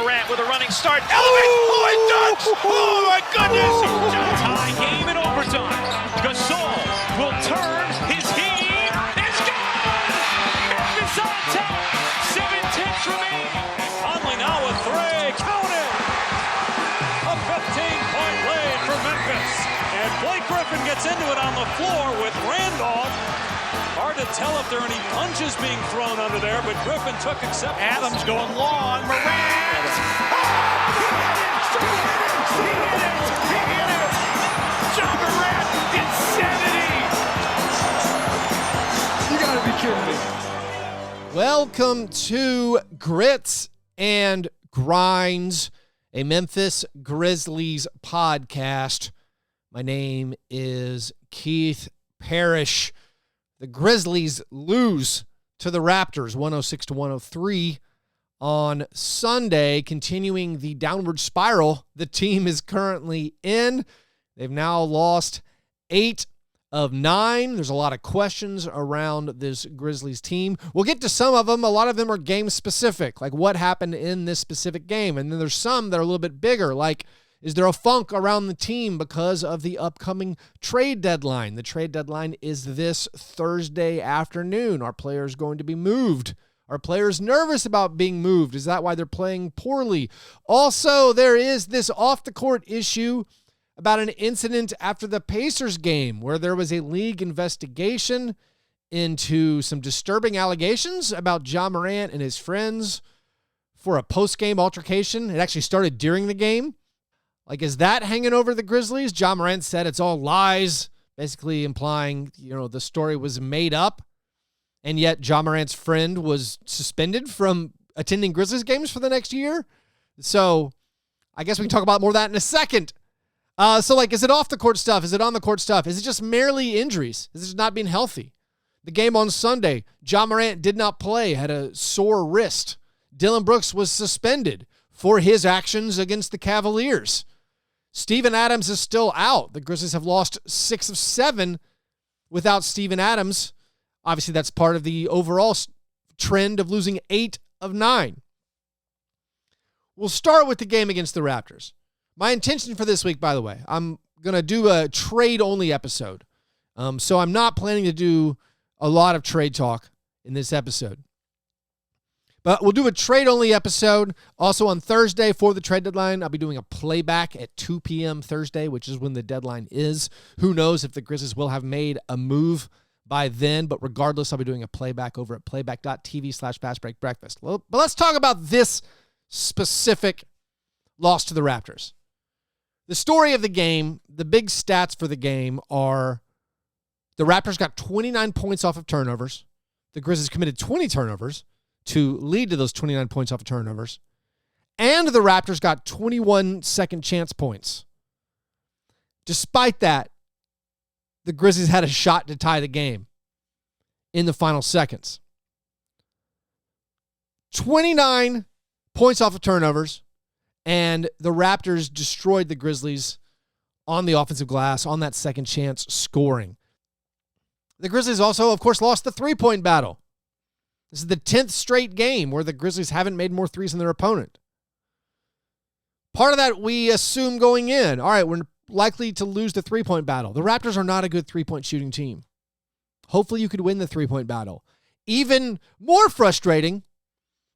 Morant with a running start. Elevates. Oh, it dunks. Oh, my goodness. Tie game in overtime. Gasol will turn. His heave is good. Memphis on top. 7-10 remaining. Conley now with three. Count it. A 15-point lead for Memphis. And Blake Griffin gets into it on the floor with Randolph. Hard to tell if there are any punches being thrown under there, but Griffin took acceptance. Adams going long. Morant. He hit it. Ja Morant, insanity. You gotta be kidding me. Welcome to Grits and Grinds, a Memphis Grizzlies podcast. My name is Keith Parish. The Grizzlies lose to the Raptors 106-103 on Sunday, continuing the downward spiral the team is currently in. They've now lost 8 of 9. There's a lot of questions around this Grizzlies team. We'll get to some of them. A lot of them are game specific, like what happened in this specific game. And then there's some that are a little bit bigger, like is there a funk around the team because of the upcoming trade deadline? The trade deadline is this Thursday afternoon. Are players going to be moved? Are players nervous about being moved? Is that why they're playing poorly? Also, there is this off-the-court issue about an incident after the Pacers game where there was a league investigation into some disturbing allegations about Ja Morant and his friends for a post-game altercation. It actually started during the game. Like, is that hanging over the Grizzlies? Ja Morant said it's all lies, basically implying, the story was made up. And yet Ja Morant's friend was suspended from attending Grizzlies games for the next year. So I guess we can talk about more of that in a second. Is it off the court stuff? Is it on the court stuff? Is it just merely injuries? Is it just not being healthy? The game on Sunday, Ja Morant did not play, had a sore wrist. Dillon Brooks was suspended for his actions against the Cavaliers. Steven Adams is still out. The Grizzlies have lost 6 of 7 without Steven Adams. Obviously, that's part of the overall trend of losing 8 of 9. We'll start with the game against the Raptors. My intention for this week, by the way, I'm going to do a trade-only episode. So I'm not planning to do a lot of trade talk in this episode. But we'll do a trade-only episode. Also on Thursday for the trade deadline, I'll be doing a playback at 2 p.m. Thursday, which is when the deadline is. Who knows if the Grizzlies will have made a move by then. But regardless, I'll be doing a playback over at playback.tv/fastbreakbreakfast. But let's talk about this specific loss to the Raptors. The story of the game, the big stats for the game are the Raptors got 29 points off of turnovers. The Grizzlies committed 20 turnovers to lead to those 29 points off of turnovers. And the Raptors got 21 second chance points. Despite that, the Grizzlies had a shot to tie the game in the final seconds. 29 points off of turnovers, and the Raptors destroyed the Grizzlies on the offensive glass on that second chance scoring. The Grizzlies also, of course, lost the three-point battle. This is the 10th straight game where the Grizzlies haven't made more threes than their opponent. Part of that we assume going in. All right, we're likely to lose the three-point battle. The Raptors are not a good three-point shooting team. Hopefully you could win the three-point battle. Even more frustrating,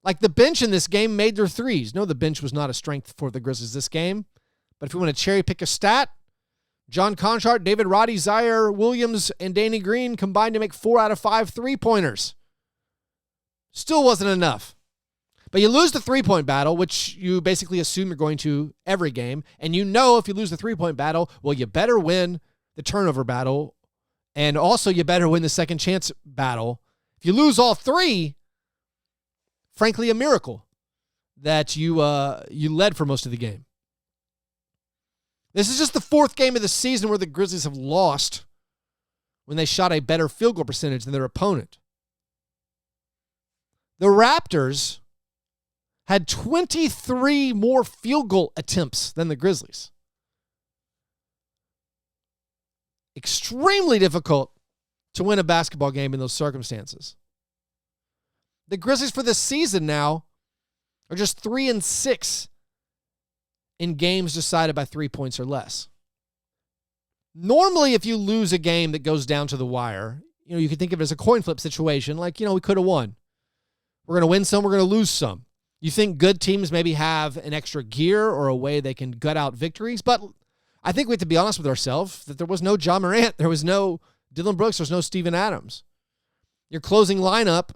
like the bench in this game made their threes. No, the bench was not a strength for the Grizzlies this game. But if you want to cherry-pick a stat, John Conchart, David Roddy, Zaire Williams, and Danny Green combined to make 4 out of 5 three-pointers. Still wasn't enough. But you lose the three-point battle, which you basically assume you're going to every game. And you know if you lose the three-point battle, well, you better win the turnover battle. And also you better win the second chance battle. If you lose all three, frankly, a miracle that you led for most of the game. This is just the 4th game of the season where the Grizzlies have lost when they shot a better field goal percentage than their opponent. The Raptors had 23 more field goal attempts than the Grizzlies. Extremely difficult to win a basketball game in those circumstances. The Grizzlies for this season now are just 3-6 in games decided by 3 points or less. Normally, if you lose a game that goes down to the wire, you can think of it as a coin flip situation. Like, we could have won. We're going to win some, we're going to lose some. You think good teams maybe have an extra gear or a way they can gut out victories, but I think we have to be honest with ourselves that there was no Ja Morant, there was no Dillon Brooks, there's no Steven Adams. Your closing lineup,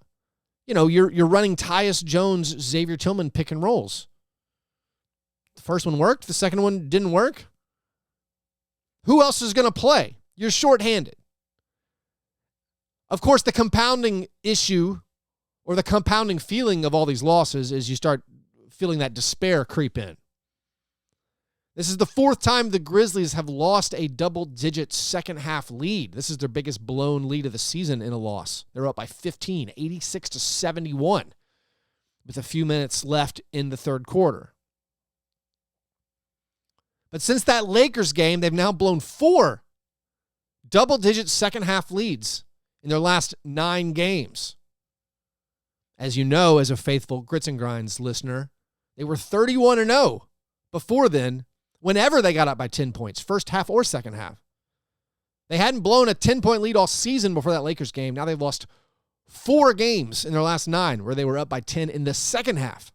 you're running Tyus Jones, Xavier Tillman pick and rolls. The first one worked, the second one didn't work. Who else is going to play? You're shorthanded. Of course, the compounding issue or the compounding feeling of all these losses is you start feeling that despair creep in. This is the fourth time the Grizzlies have lost a double-digit second-half lead. This is their biggest blown lead of the season in a loss. They're up by 15, 86-71, with a few minutes left in the third quarter. But since that Lakers game, they've now blown 4 double-digit second-half leads in their last 9 games. As you know, as a faithful Grits and Grinds listener, they were 31-0 before then, whenever they got up by 10 points, first half or second half. They hadn't blown a 10-point lead all season before that Lakers game. Now they've lost 4 games in their last 9 where they were up by 10 in the second half.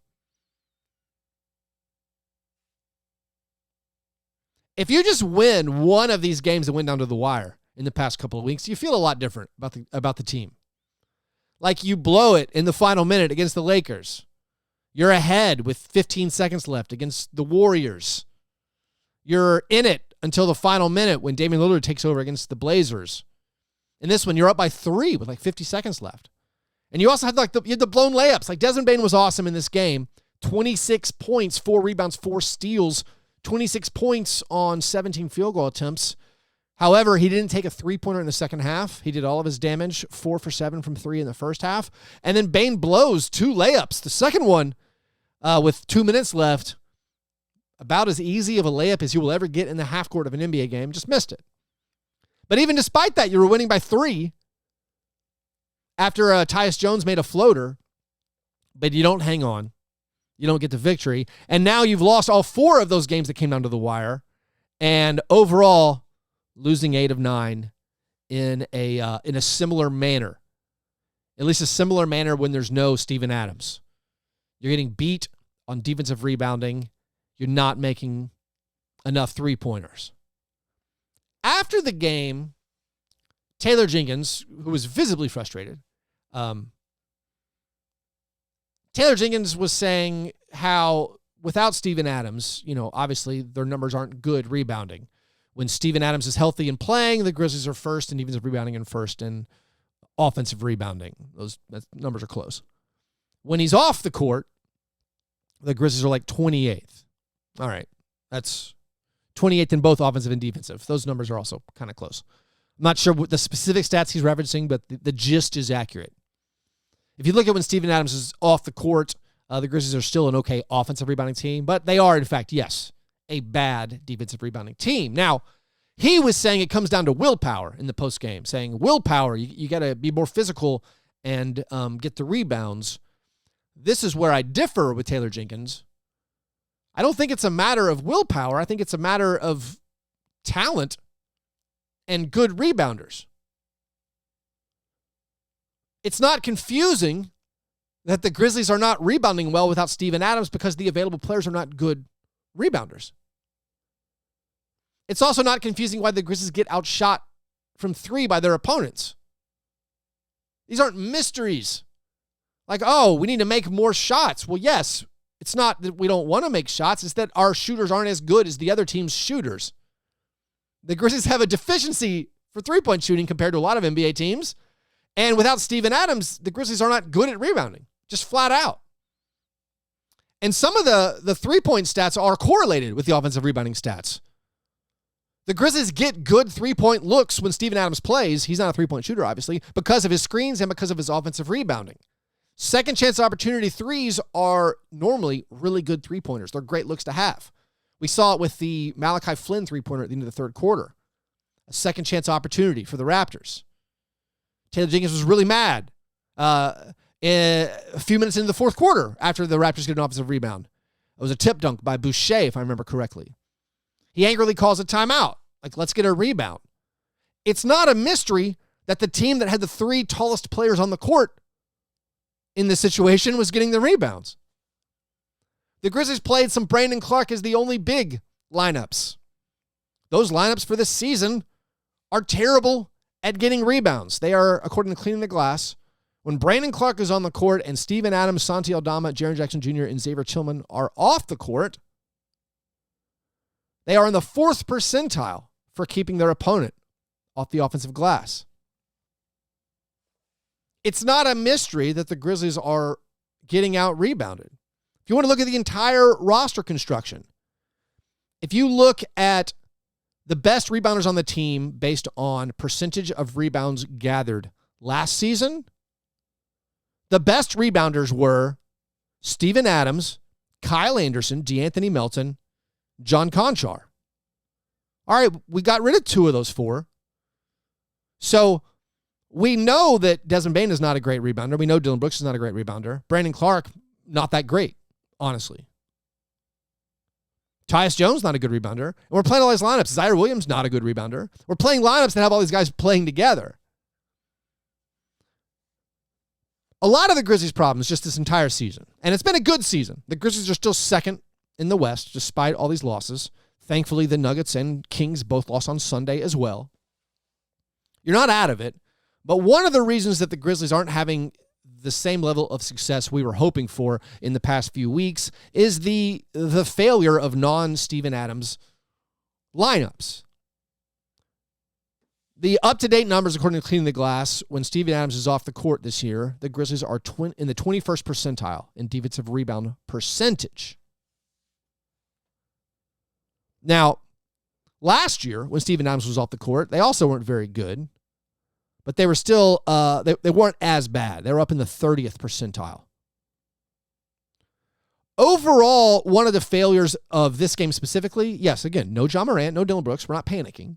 If you just win one of these games that went down to the wire in the past couple of weeks, you feel a lot different about the team. Like you blow it in the final minute against the Lakers. You're ahead with 15 seconds left against the Warriors. You're in it until the final minute when Damian Lillard takes over against the Blazers. In this one, you're up by 3 with 50 seconds left. And you also had you had the blown layups. Like Desmond Bane was awesome in this game. 26 points, 4 rebounds, 4 steals, 26 points on 17 field goal attempts. However, he didn't take a three-pointer in the second half. He did all of his damage, 4 for 7 from 3 in the first half. And then Bane blows 2 layups. The second one, with 2 minutes left, about as easy of a layup as you will ever get in the half court of an NBA game, just missed it. But even despite that, you were winning by 3 after Tyus Jones made a floater, but you don't hang on. You don't get the victory. And now you've lost all 4 of those games that came down to the wire. And overall, losing 8 of 9 in a similar manner. At least a similar manner when there's no Steven Adams. You're getting beat on defensive rebounding. You're not making enough three-pointers. After the game, Taylor Jenkins, who was visibly frustrated, Taylor Jenkins was saying how without Steven Adams, obviously their numbers aren't good rebounding. When Steven Adams is healthy and playing, the Grizzlies are first in defensive rebounding and first in offensive rebounding. Those numbers are close. When he's off the court, the Grizzlies are like 28th. All right, that's 28th in both offensive and defensive. Those numbers are also kind of close. I'm not sure what the specific stats he's referencing, but the gist is accurate. If you look at when Steven Adams is off the court, the Grizzlies are still an okay offensive rebounding team, but they are, in fact, yes, a bad defensive rebounding team. Now, he was saying it comes down to willpower in the postgame, saying willpower, you got to be more physical and get the rebounds. This is where I differ with Taylor Jenkins. I don't think it's a matter of willpower. I think it's a matter of talent and good rebounders. It's not confusing that the Grizzlies are not rebounding well without Steven Adams because the available players are not good rebounders. It's also not confusing why the Grizzlies get outshot from 3 by their opponents. These aren't mysteries. Like, oh, we need to make more shots. Well, yes, it's not that we don't want to make shots. It's that our shooters aren't as good as the other team's shooters. The Grizzlies have a deficiency for three-point shooting compared to a lot of NBA teams. And without Steven Adams, the Grizzlies are not good at rebounding, just flat out. And some of the three-point stats are correlated with the offensive rebounding stats. The Grizzlies get good three-point looks when Steven Adams plays. He's not a three-point shooter, obviously, because of his screens and because of his offensive rebounding. Second chance opportunity threes are normally really good three-pointers. They're great looks to have. We saw it with the Malachi Flynn three-pointer at the end of the third quarter. A second chance opportunity for the Raptors. Taylor Jenkins was really mad a few minutes into the fourth quarter after the Raptors get an offensive rebound. It was a tip dunk by Boucher, if I remember correctly. He angrily calls a timeout. Like, let's get a rebound. It's not a mystery that the team that had the 3 tallest players on the court in this situation was getting the rebounds. The Grizzlies played some Brandon Clark as the only big lineups. Those lineups for this season are terrible at getting rebounds. They are, according to Cleaning the Glass, when Brandon Clark is on the court and Steven Adams, Santi Aldama, Jaren Jackson Jr., and Xavier Tillman are off the court, they are in the 4th percentile for keeping their opponent off the offensive glass. It's not a mystery that the Grizzlies are getting out rebounded. If you want to look at the entire roster construction, if you look at the best rebounders on the team based on percentage of rebounds gathered last season, the best rebounders were Steven Adams, Kyle Anderson, DeAnthony Melton, John Conchar. All right, we got rid of 2 of those 4. So we know that Desmond Bane is not a great rebounder. We know Dylan Brooks is not a great rebounder. Brandon Clark, not that great, honestly. Tyus Jones, not a good rebounder. And we're playing all these lineups. Zaire Williams, not a good rebounder. We're playing lineups that have all these guys playing together. A lot of the Grizzlies' problems just this entire season, and it's been a good season. The Grizzlies are still second in the West, despite all these losses. Thankfully, the Nuggets and Kings both lost on Sunday as well. You're not out of it, but one of the reasons that the Grizzlies aren't having the same level of success we were hoping for in the past few weeks is the failure of non-Steven Adams lineups. The up-to-date numbers, according to Cleaning the Glass, when Steven Adams is off the court this year, the Grizzlies are in the 21st percentile in defensive rebound percentage. Now, last year, when Steven Adams was off the court, they also weren't very good, but they were still, they weren't as bad. They were up in the 30th percentile. Overall, one of the failures of this game specifically, yes, again, no Ja Morant, no Dylan Brooks, we're not panicking.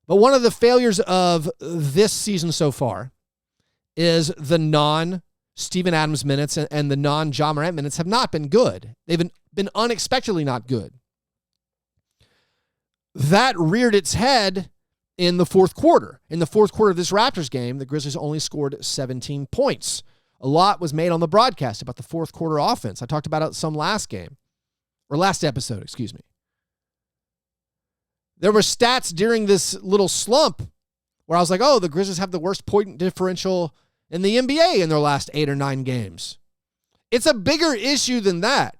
But one of the failures of this season so far is the non-Steven Adams minutes and the non-Ja Morant minutes have not been good. They've been unexpectedly not good. That reared its head in the fourth quarter. In the fourth quarter of this Raptors game, the Grizzlies only scored 17 points. A lot was made on the broadcast about the fourth quarter offense. I talked about it some last episode, excuse me. There were stats during this little slump where I was like, oh, the Grizzlies have the worst point differential in the NBA in their last 8 or 9 games. It's a bigger issue than that.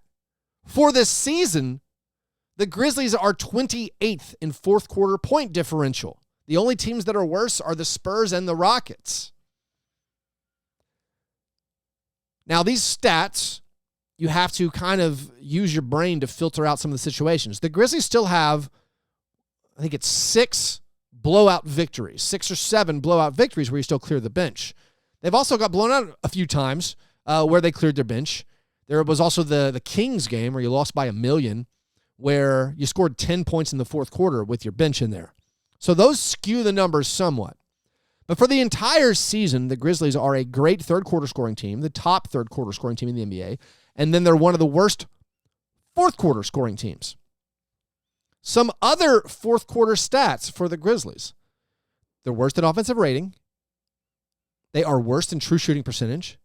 For this season, the Grizzlies are 28th in fourth quarter point differential. The only teams that are worse are the Spurs and the Rockets. Now, these stats, you have to kind of use your brain to filter out some of the situations. The Grizzlies still have, I think it's 6 blowout victories, 6 or 7 blowout victories where you still clear the bench. They've also got blown out a few times where they cleared their bench. There was also the Kings game where you lost by 1 million, where you scored 10 points in the fourth quarter with your bench in there. So those skew the numbers somewhat. But for the entire season, the Grizzlies are a great third quarter scoring team, the top third quarter scoring team in the NBA, and then they're one of the worst fourth quarter scoring teams. Some other fourth quarter stats for the Grizzlies. They're worst in offensive rating. They are worst in true shooting percentage.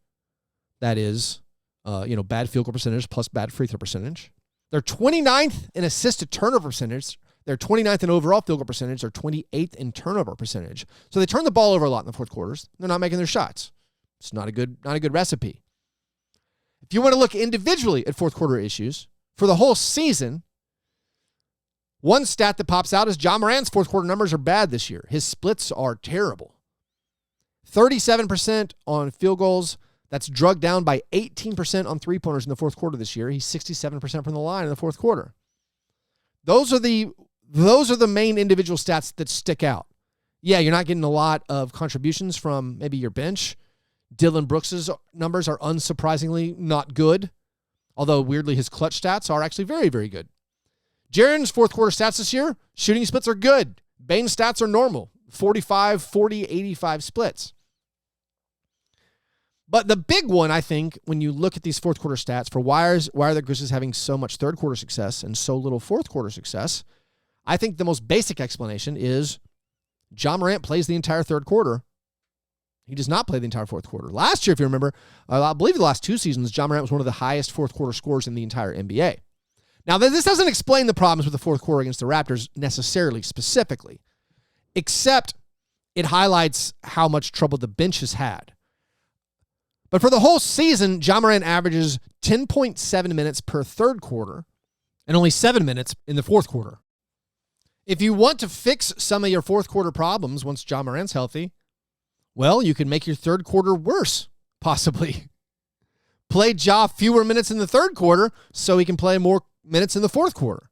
That is, bad field goal percentage plus bad free throw percentage. They're 29th in assist to turnover percentage. They're 29th in overall field goal percentage. They're 28th in turnover percentage. So they turn the ball over a lot in the fourth quarters. They're not making their shots. It's not a good recipe. If you want to look individually at fourth quarter issues, for the whole season, one stat that pops out is Ja Morant's fourth quarter numbers are bad this year. His splits are terrible. 37% on field goals. That's drugged down by 18% on three-pointers in the fourth quarter this year. He's 67% from the line in the fourth quarter. Those are the main individual stats that stick out. Yeah, you're not getting a lot of contributions from maybe your bench. Dylan Brooks' numbers are unsurprisingly not good, although weirdly his clutch stats are actually very, very good. Jaren's fourth quarter stats this year, shooting splits are good. Bane's stats are normal, 45, 40, 85 splits. But the big one, I think, when you look at these fourth quarter stats for why are the Grizzlies having so much third quarter success and so little fourth quarter success, I think the most basic explanation is Ja Morant plays the entire third quarter. He does not play the entire fourth quarter. Last year, if you remember, I believe the last 2 seasons, Ja Morant was one of the highest fourth quarter scorers in the entire NBA. Now, this doesn't explain the problems with the fourth quarter against the Raptors necessarily, specifically, except it highlights how much trouble the bench has had. But for the whole season, Ja Morant averages 10.7 minutes per third quarter and only 7 minutes in the fourth quarter. If you want to fix some of your fourth quarter problems once Ja Morant's healthy, well, you can make your third quarter worse, possibly. Play Ja fewer minutes in the third quarter so he can play more minutes in the fourth quarter.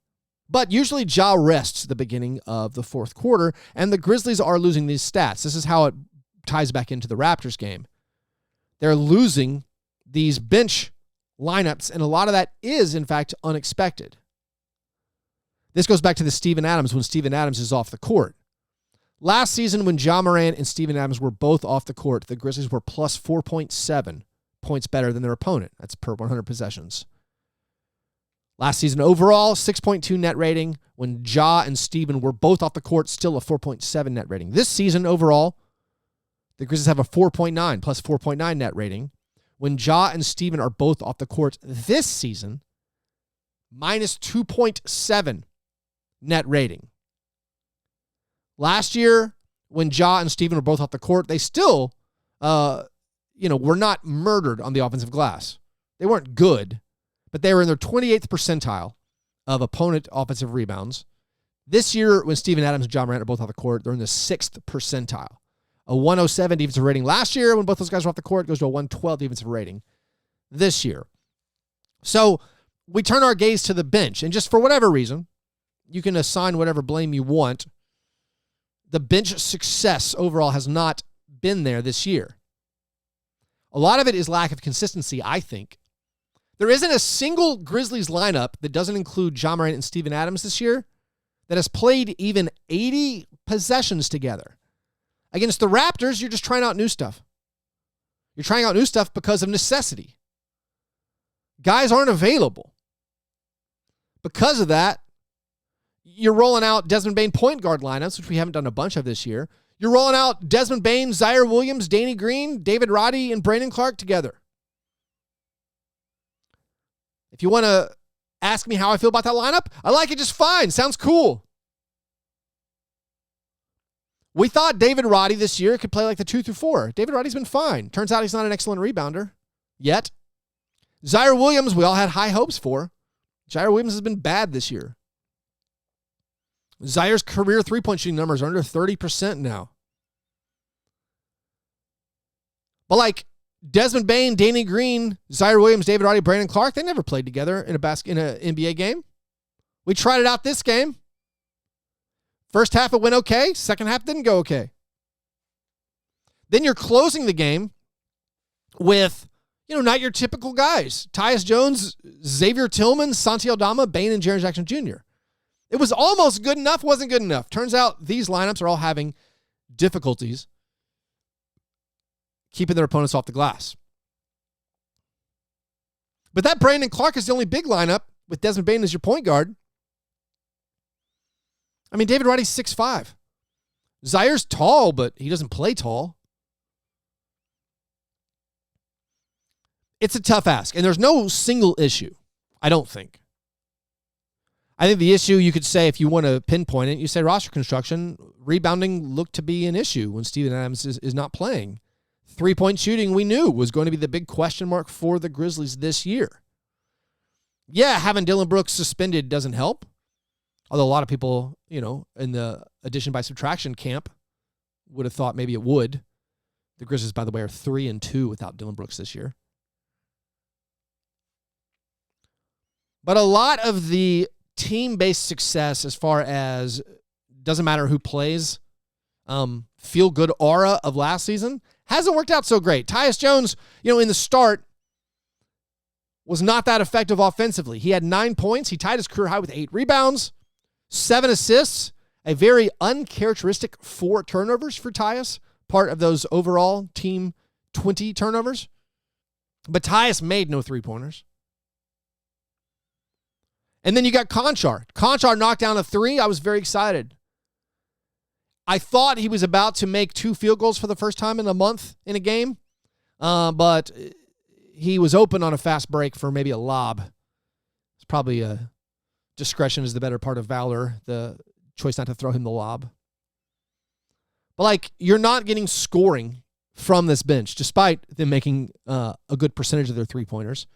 But usually Ja rests at the beginning of the fourth quarter, and the Grizzlies are losing these stats. This is how it ties back into the Raptors game. They're losing these bench lineups, and a lot of that is, in fact, unexpected. This goes back to the Steven Adams when Steven Adams is off the court. Last season, when Ja Morant and Steven Adams were both off the court, the Grizzlies were plus 4.7 points better than their opponent. That's per 100 possessions. Last season overall, 6.2 net rating. When Ja and Steven were both off the court, still a 4.7 net rating. This season overall, the Grizzlies have a 4.9 plus 4.9 net rating. When Ja and Steven are both off the court this season, minus 2.7 net rating. Last year, when Ja and Steven were both off the court, they still, were not murdered on the offensive glass. They weren't good, but they were in their 28th percentile of opponent offensive rebounds. This year, when Steven Adams and Ja Morant are both off the court, they're in the 6th percentile. A 107 defensive rating last year when both those guys were off the court, goes to a 112 defensive rating this year. So we turn our gaze to the bench, and just for whatever reason, you can assign whatever blame you want. The bench success overall has not been there this year. A lot of it is lack of consistency, I think. There isn't a single Grizzlies lineup that doesn't include Ja Morant and Steven Adams this year that has played even 80 possessions together. Against the Raptors, you're just trying out new stuff. You're trying out new stuff because of necessity. Guys aren't available. Because of that, you're rolling out Desmond Bane point guard lineups, which we haven't done a bunch of this year. You're rolling out Desmond Bane, Zaire Williams, Danny Green, David Roddy, and Brandon Clark together. If you want to ask me how I feel about that lineup, I like it just fine. Sounds cool. We thought David Roddy this year could play like the 2 through 4. David Roddy's been fine. Turns out he's not an excellent rebounder yet. Zaire Williams, we all had high hopes for. Zaire Williams has been bad this year. Zaire's career three-point shooting numbers are under 30% now. But like Desmond Bane, Danny Green, Zaire Williams, David Roddy, Brandon Clark, they never played together in an NBA game. We tried it out this game. First half it went okay. Second half didn't go okay. Then you're closing the game with, not your typical guys. Tyus Jones, Xavier Tillman, Santi Aldama, Bane, and Jaren Jackson Jr. It was almost good enough, wasn't good enough. Turns out these lineups are all having difficulties keeping their opponents off the glass. But that Brandon Clark is the only big lineup with Desmond Bane as your point guard. I mean, David Roddy's 6'5". Zaire's tall, but he doesn't play tall. It's a tough ask, and there's no single issue, I don't think. I think the issue, you could say, if you want to pinpoint it, you say roster construction. Rebounding looked to be an issue when Steven Adams is not playing. Three-point shooting, we knew, was going to be the big question mark for the Grizzlies this year. Yeah, having Dylan Brooks suspended doesn't help. Although a lot of people, in the addition by subtraction camp would have thought maybe it would. The Grizzlies, by the way, are 3-2 without Dylan Brooks this year. But a lot of the team-based success, as far as doesn't matter who plays, feel-good aura of last season, hasn't worked out so great. Tyus Jones, in the start, was not that effective offensively. He had 9 points. He tied his career high with 8 rebounds, 7 assists, a very uncharacteristic 4 turnovers for Tyus, part of those overall team 20 turnovers. But Tyus made no three-pointers. And then you got Conchar. Conchar knocked down a three. I was very excited. I thought he was about to make 2 field goals for the first time in a month in a game, but he was open on a fast break for maybe a lob. It's probably discretion is the better part of valor, the choice not to throw him the lob. But, you're not getting scoring from this bench, despite them making a good percentage of their three-pointers.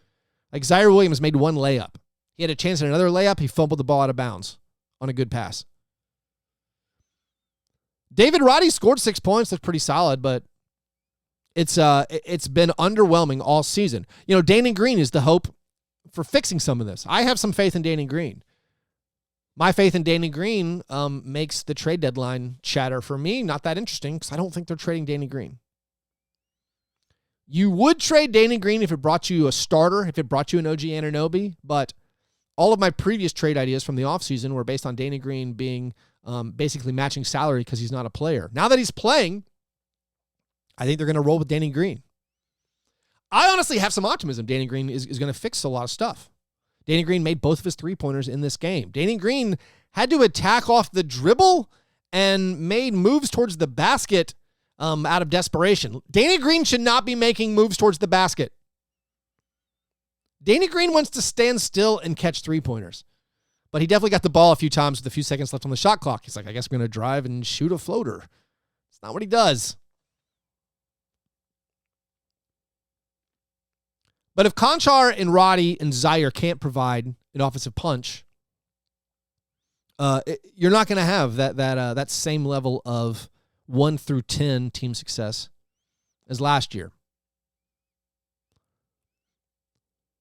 Zaire Williams made 1 layup. He had a chance at another layup. He fumbled the ball out of bounds on a good pass. David Roddy scored 6 points. That's pretty solid, but it's been underwhelming all season. Danny Green is the hope for fixing some of this. I have some faith in Danny Green. My faith in Danny Green makes the trade deadline chatter for me not that interesting because I don't think they're trading Danny Green. You would trade Danny Green if it brought you a starter, if it brought you an OG Anunoby, but all of my previous trade ideas from the offseason were based on Danny Green being basically matching salary because he's not a player. Now that he's playing, I think they're going to roll with Danny Green. I honestly have some optimism. Danny Green is going to fix a lot of stuff. Danny Green made both of his three-pointers in this game. Danny Green had to attack off the dribble and made moves towards the basket out of desperation. Danny Green should not be making moves towards the basket. Danny Green wants to stand still and catch three-pointers. But he definitely got the ball a few times with a few seconds left on the shot clock. He's like, I guess I'm going to drive and shoot a floater. It's not what he does. But if Conchar and Roddy and Zaire can't provide an offensive punch, you're not going to have that same level of 1 through 10 team success as last year.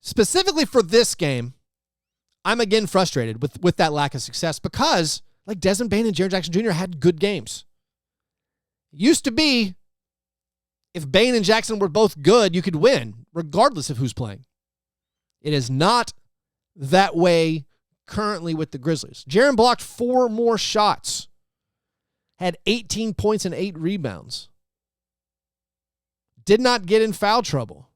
Specifically for this game, I'm again frustrated with that lack of success because Desmond Bane and Jaren Jackson Jr. had good games. It used to be if Bane and Jackson were both good, you could win regardless of who's playing. It is not that way currently with the Grizzlies. Jaren blocked 4 more shots, had 18 points and 8 rebounds, did not get in foul trouble.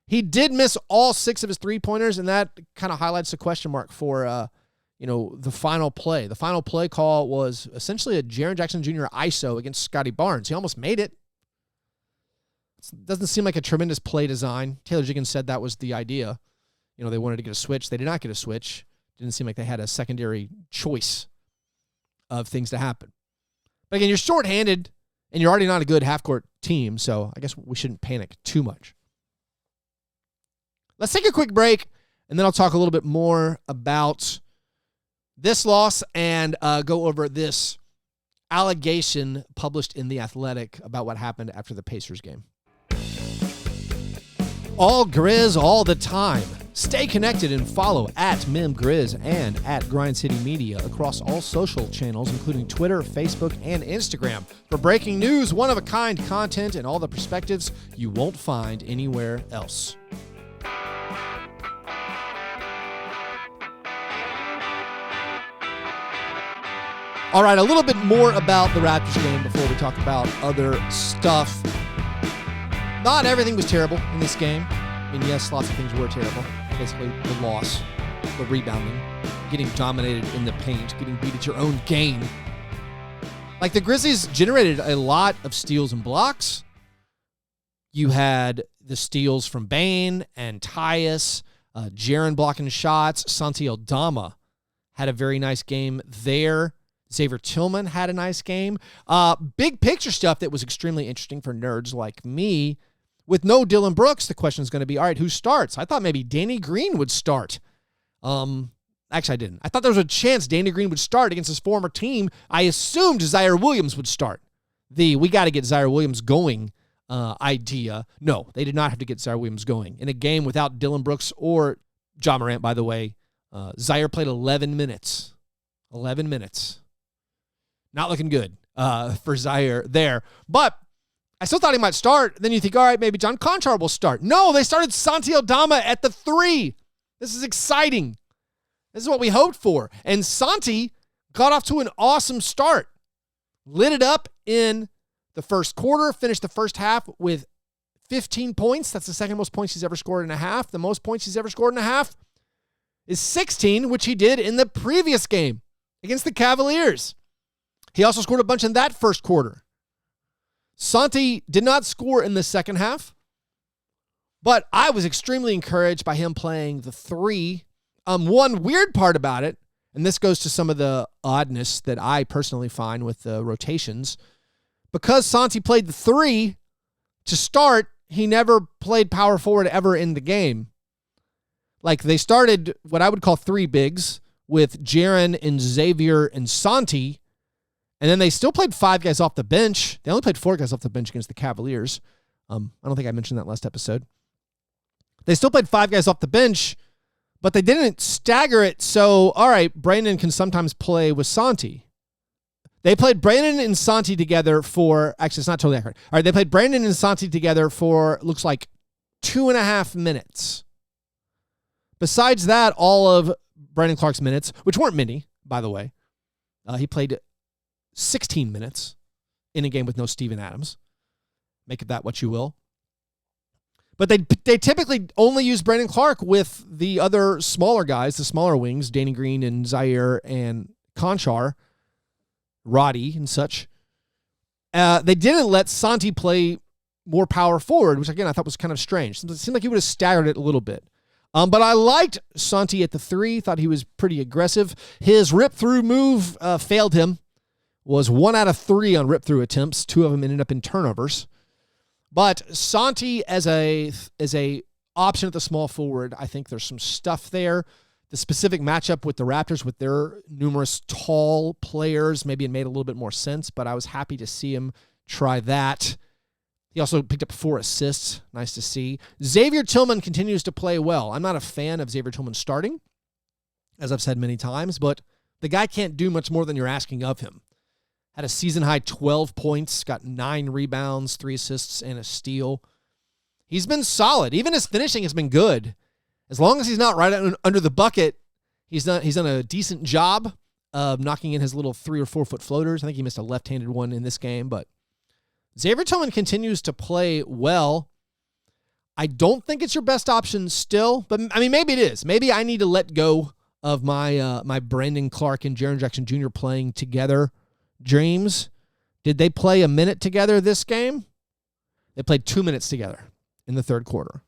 He did miss all 6 of his three-pointers, and that kind of highlights the question mark for, the final play. The final play call was essentially a Jaren Jackson Jr. ISO against Scotty Barnes. He almost made it. It doesn't seem like a tremendous play design. Taylor Jenkins said that was the idea. They wanted to get a switch. They did not get a switch. Didn't seem like they had a secondary choice of things to happen. But again, you're shorthanded, and you're already not a good half-court team, so I guess we shouldn't panic too much. Let's take a quick break, and then I'll talk a little bit more about this loss and go over this allegation published in The Athletic about what happened after the Pacers game. All Grizz all the time. Stay connected and follow @MemGrizz and @Grind City Media across all social channels, including Twitter, Facebook, and Instagram, for breaking news, one-of-a-kind content, and all the perspectives you won't find anywhere else. All right, a little bit more about the Raptors game before we talk about other stuff. Not everything was terrible in this game. I mean, yes, lots of things were terrible. Basically, the loss, the rebounding, getting dominated in the paint, getting beat at your own game. The Grizzlies generated a lot of steals and blocks. You had the steals from Bane and Tyus, Jaren blocking shots. Santi Aldama had a very nice game there. Xavier Tillman had a nice game. Big picture stuff that was extremely interesting for nerds like me. With no Dylan Brooks, the question is going to be, all right, who starts? I thought maybe Danny Green would start. Actually, I didn't. I thought there was a chance Danny Green would start against his former team. I assumed Zaire Williams would start. We got to get Zaire Williams going idea. No, they did not have to get Zaire Williams going. In a game without Dylan Brooks or Ja Morant, by the way, Zaire played 11 minutes. 11 minutes. Not looking good for Zaire there. But I still thought he might start. Then you think, all right, maybe John Conchar will start. No, they started Santi Aldama at the 3. This is exciting. This is what we hoped for. And Santi got off to an awesome start. Lit it up in the first quarter, finished the first half with 15 points. That's the second most points he's ever scored in a half. The most points he's ever scored in a half is 16, which he did in the previous game against the Cavaliers. He also scored a bunch in that first quarter. Santi did not score in the second half, but I was extremely encouraged by him playing the 3. One weird part about it, and this goes to some of the oddness that I personally find with the rotations, because Santi played the 3 to start, he never played power forward ever in the game. Like, they started what I would call 3 bigs with Jaren and Xavier and Santi, and then they still played 5 guys off the bench. They only played 4 guys off the bench against the Cavaliers. I don't think I mentioned that last episode. They still played 5 guys off the bench, but they didn't stagger it. So, all right, Brandon can sometimes play with Santi. They played Brandon and Santi together for, actually, it's not totally accurate. All right, they played Brandon and Santi together for, looks like, 2.5 minutes. Besides that, all of Brandon Clark's minutes, which weren't many, by the way, he played 16 minutes in a game with no Steven Adams. Make of that what you will. But they typically only use Brandon Clark with the other smaller guys, the smaller wings, Danny Green and Zaire and Conchar, Roddy and such. They didn't let Santi play more power forward, which, again, I thought was kind of strange. It seemed like he would have staggered it a little bit. But I liked Santi at the 3, thought he was pretty aggressive. His rip-through move failed him. Was 1 out of 3 on rip-through attempts. 2 of them ended up in turnovers. But Santi as a option at the small forward, I think there's some stuff there. The specific matchup with the Raptors with their numerous tall players, maybe it made a little bit more sense, but I was happy to see him try that. He also picked up 4 assists. Nice to see. Xavier Tillman continues to play well. I'm not a fan of Xavier Tillman starting, as I've said many times, but the guy can't do much more than you're asking of him. Had a season-high 12 points, got 9 rebounds, 3 assists, and a steal. He's been solid. Even his finishing has been good. As long as he's not right under the bucket, he's done a decent job of knocking in his little 3 or 4 foot floaters. I think he missed a left-handed one in this game, but Xavier Tillman continues to play well. I don't think it's your best option still, but I mean, maybe it is. Maybe I need to let go of my my Brandon Clark and Jaren Jackson Jr. playing together dreams. Did they play a minute together this game? They played 2 minutes together in the third quarter.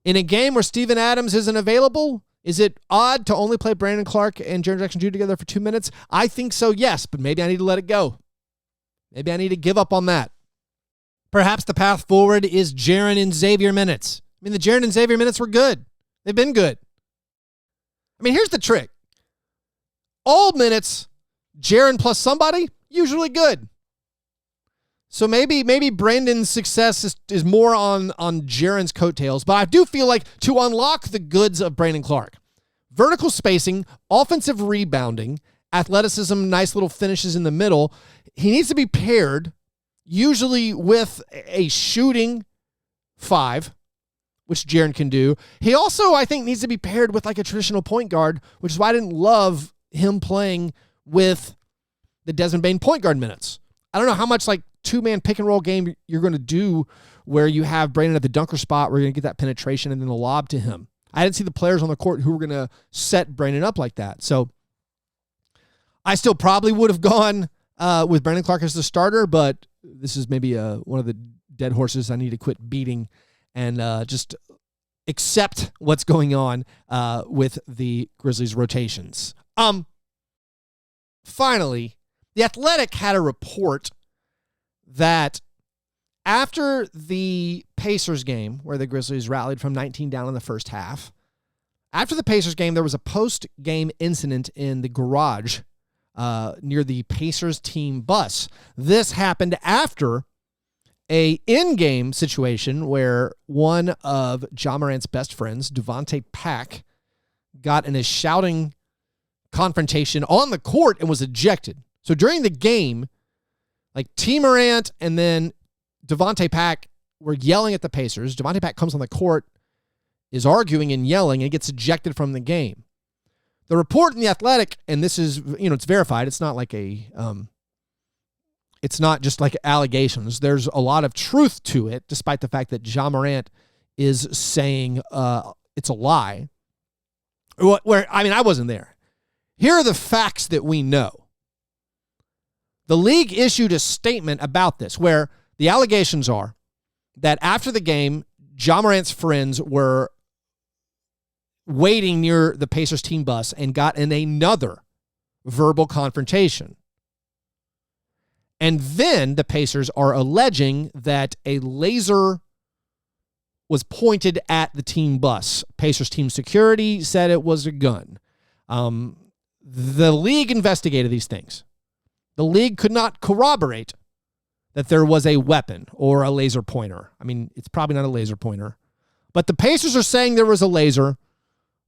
In a game where Steven Adams isn't available, is it odd to only play Brandon Clark and Jaren Jackson Jr. together for 2 minutes? I think so, yes, but maybe I need to let it go. Maybe I need to give up on that. Perhaps the path forward is Jaren and Xavier minutes. I mean, the Jaren and Xavier minutes were good. They've been good. I mean, here's the trick. All minutes, Jaren plus somebody, usually good. So maybe Brandon's success is more on Jaren's coattails, but I do feel like to unlock the goods of Brandon Clark, vertical spacing, offensive rebounding, athleticism, nice little finishes in the middle, he needs to be paired usually with a shooting 5, which Jaren can do. He also, I think, needs to be paired with like a traditional point guard, which is why I didn't love him playing with the Desmond Bane point guard minutes. I don't know how much like 2-man pick and roll game you're going to do where you have Brandon at the dunker spot where you're going to get that penetration and then the lob to him. I didn't see the players on the court who were going to set Brandon up like that. So I still probably would have gone with Brandon Clark as the starter, but this is maybe one of the dead horses I need to quit beating and just accept what's going on with the Grizzlies rotations. Finally, The Athletic had a report that after the Pacers game, where the Grizzlies rallied from 19 down in the first half, after the Pacers game, there was a post-game incident in the garage near the Pacers team bus. This happened after a in-game situation where one of Ja Morant's best friends, Devontae Pack, got in a shouting confrontation on the court and was ejected. So during the game, like T. Morant and then Devontae Pack were yelling at the Pacers. Devontae Pack comes on the court, is arguing and yelling, and gets ejected from the game. The report in The Athletic, and this is, it's verified. It's not like a it's not just like allegations. There's a lot of truth to it, despite the fact that Ja Morant is saying it's a lie. I wasn't there. Here are the facts that we know. The league issued a statement about this where the allegations are that after the game, Ja Morant's friends were waiting near the Pacers team bus and got in another verbal confrontation. And then the Pacers are alleging that a laser was pointed at the team bus. Pacers team security said it was a gun. The league investigated these things. The league could not corroborate that there was a weapon or a laser pointer. I mean, it's probably not a laser pointer. But the Pacers are saying there was a laser,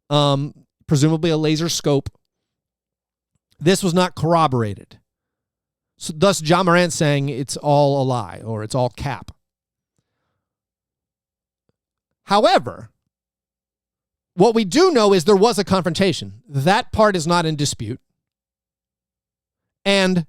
presumably a laser scope. This was not corroborated. So, thus, Ja Morant saying it's all a lie or it's all cap. However, what we do know is there was a confrontation. That part is not in dispute. And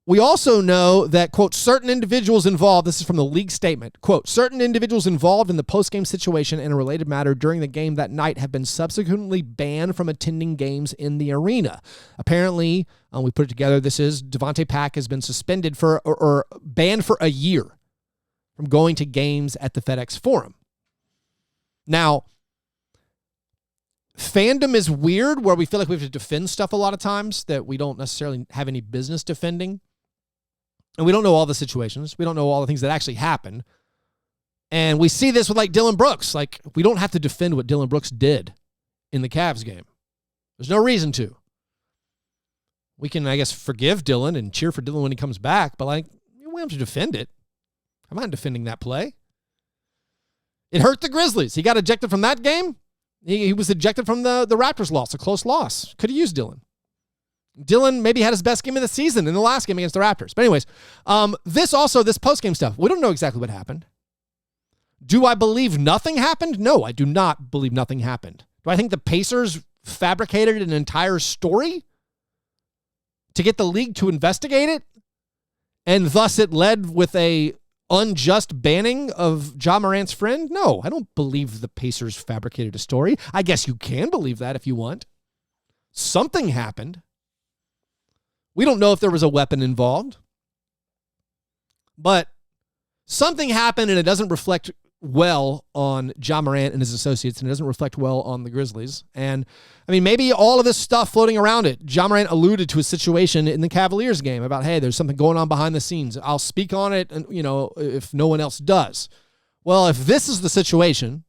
we also know that, quote, certain individuals involved, this is from the league statement, quote, certain individuals involved in the postgame situation and a related matter during the game that night have been subsequently banned from attending games in the arena. Apparently, we put it together, this is Devontae Pack has been suspended for or banned for a year from going to games at the FedEx Forum. Now, fandom is weird where we feel like we have to defend stuff a lot of times that we don't necessarily have any business defending. And we don't know all the situations. We don't know all the things that actually happened. And we see this with like Dylan Brooks. Like, we don't have to defend what Dylan Brooks did in the Cavs game. There's no reason to. We can, I guess, forgive Dylan and cheer for Dylan when he comes back, but like, we don't have to defend it. I'm not defending that play. It hurt the Grizzlies. He got ejected from that game. He was ejected from the Raptors loss, a close loss. Could have used Dylan. Dylan maybe had his best game of the season in the last game against the Raptors. But anyways, this post-game stuff, we don't know exactly what happened. Do I believe nothing happened? No, I do not believe nothing happened. Do I think the Pacers fabricated an entire story to get the league to investigate it? And thus it led with a unjust banning of Ja Morant's friend? No, I don't believe the Pacers fabricated a story. I guess you can believe that if you want. Something happened. We don't know if there was a weapon involved. But something happened and it doesn't reflect well on Ja Morant and his associates, and it doesn't reflect well on the Grizzlies. And, I mean, maybe all of this stuff floating around it. Ja Morant alluded to a situation in the Cavaliers game about, hey, there's something going on behind the scenes. I'll speak on it, and if no one else does. Well, if this is the situation,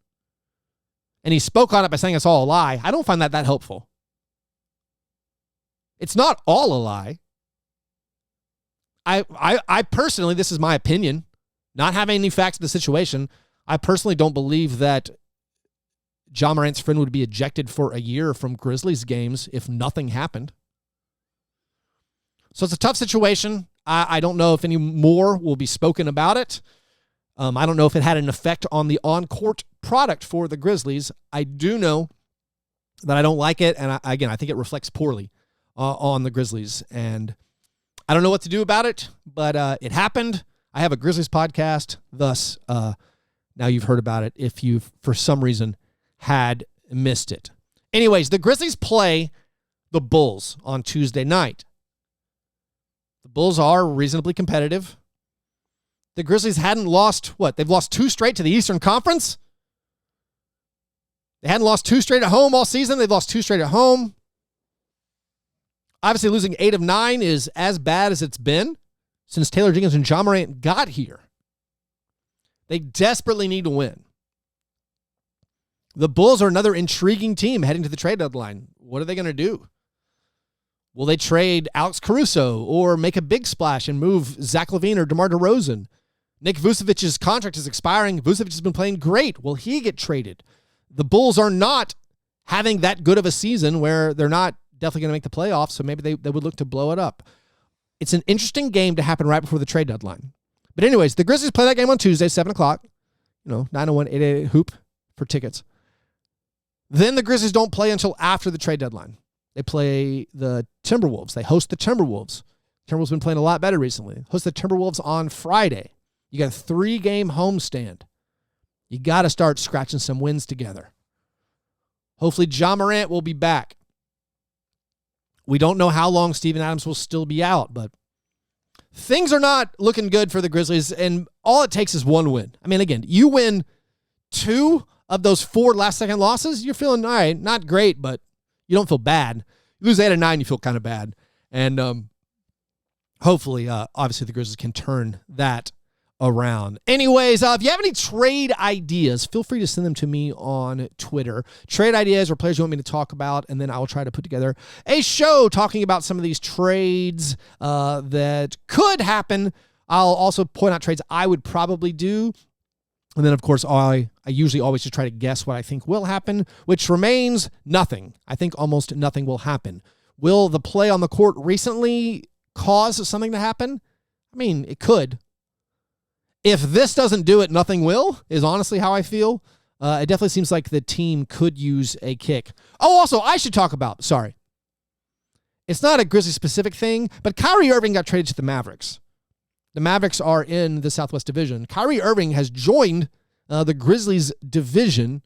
and he spoke on it by saying it's all a lie, I don't find that helpful. It's not all a lie. I personally, this is my opinion, not having any facts of the situation, I personally don't believe that Ja Morant's friend would be ejected for a year from Grizzlies games if nothing happened. So it's a tough situation. I don't know if any more will be spoken about it. I don't know if it had an effect on the on-court product for the Grizzlies. I do know that I don't like it, and I think it reflects poorly on the Grizzlies. And I don't know what to do about it, but it happened. I have a Grizzlies podcast, thus now you've heard about it if you've, for some reason, had missed it. Anyways, the Grizzlies play the Bulls on Tuesday night. The Bulls are reasonably competitive. The Grizzlies hadn't lost, they've lost 2 straight to the Eastern Conference? They hadn't lost 2 straight at home all season. They've lost 2 straight at home. Obviously, losing 8 of 9 is as bad as it's been since Taylor Jenkins and Ja Morant got here. They desperately need to win. The Bulls are another intriguing team heading to the trade deadline. What are they going to do? Will they trade Alex Caruso or make a big splash and move Zach LaVine or DeMar DeRozan? Nick Vucevic's contract is expiring. Vucevic has been playing great. Will he get traded? The Bulls are not having that good of a season where they're not definitely going to make the playoffs, so maybe they would look to blow it up. It's an interesting game to happen right before the trade deadline. But anyways, the Grizzlies play that game on Tuesday, 7 o'clock. 901-888-HOOP for tickets. Then the Grizzlies don't play until after the trade deadline. They play the Timberwolves. They host the Timberwolves. Timberwolves have been playing a lot better recently. Host the Timberwolves on Friday. You got a 3-game homestand. You got to start scratching some wins together. Hopefully Ja Morant will be back. We don't know how long Steven Adams will still be out, but things are not looking good for the Grizzlies, and all it takes is one win. I mean, again, you win 2 of those 4 last-second losses, you're feeling, all right, not great, but you don't feel bad. You lose 8 or 9, you feel kind of bad. And hopefully, obviously, the Grizzlies can turn that around. Anyways, if you have any trade ideas, feel free to send them to me on Twitter. Trade ideas or players you want me to talk about, and then I will try to put together a show talking about some of these trades that could happen. I'll also point out trades I would probably do. And then, of course, I usually always just try to guess what I think will happen, which remains nothing. I think almost nothing will happen. Will the play on the court recently cause something to happen? I mean, it could. If this doesn't do it, nothing will, is honestly how I feel. It definitely seems like the team could use a kick. Oh, also, I should talk about, sorry. It's not a Grizzlies-specific thing, but Kyrie Irving got traded to the Mavericks. The Mavericks are in the Southwest Division. Kyrie Irving has joined the Grizzlies division.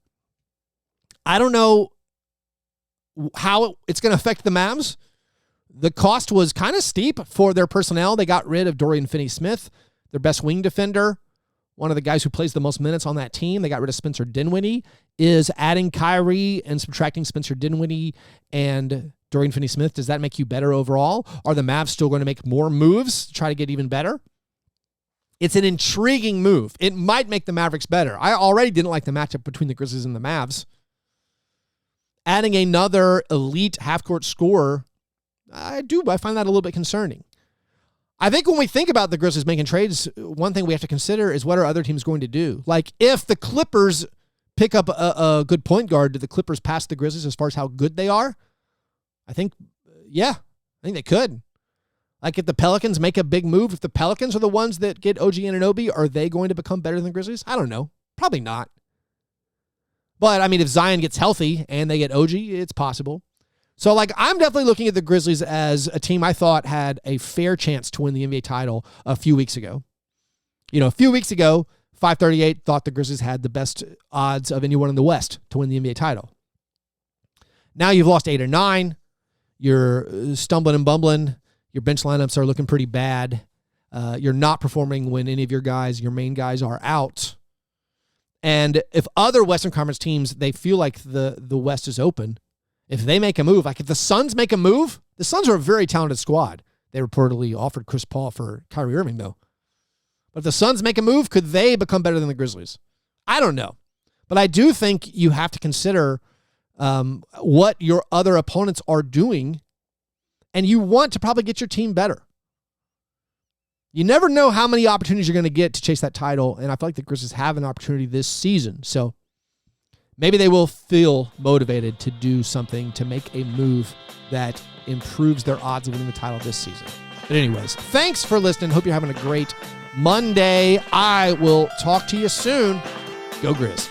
I don't know how it's going to affect the Mavs. The cost was kind of steep for their personnel. They got rid of Dorian Finney-Smith, their best wing defender, one of the guys who plays the most minutes on that team. They got rid of Spencer Dinwiddie. Is adding Kyrie and subtracting Spencer Dinwiddie and Dorian Finney-Smith, does that make you better overall? Are the Mavs still going to make more moves to try to get even better? It's an intriguing move. It might make the Mavericks better. I already didn't like the matchup between the Grizzlies and the Mavs. Adding another elite half-court scorer, I find that a little bit concerning. I think when we think about the Grizzlies making trades, one thing we have to consider is what are other teams going to do? Like, if the Clippers pick up a good point guard, do the Clippers pass the Grizzlies as far as how good they are? I think they could. Like, if the Pelicans make a big move, if the Pelicans are the ones that get OG Anunoby, are they going to become better than the Grizzlies? I don't know. Probably not. But, I mean, if Zion gets healthy and they get OG, it's possible. So, like, I'm definitely looking at the Grizzlies as a team I thought had a fair chance to win the NBA title a few weeks ago. You know, a few weeks ago, 538 thought the Grizzlies had the best odds of anyone in the West to win the NBA title. Now you've lost 8 or 9. You're stumbling and bumbling. Your bench lineups are looking pretty bad. You're not performing when any of your main guys are out. And if other Western Conference teams, they feel like the West is open, if they make a move, like if the Suns make a move, the Suns are a very talented squad. They reportedly offered Chris Paul for Kyrie Irving, though. But if the Suns make a move, could they become better than the Grizzlies? I don't know. But I do think you have to consider what your other opponents are doing, and you want to probably get your team better. You never know how many opportunities you're going to get to chase that title, and I feel like the Grizzlies have an opportunity this season. So maybe they will feel motivated to do something to make a move that improves their odds of winning the title this season. But anyways, thanks for listening. Hope you're having a great Monday. I will talk to you soon. Go Grizz.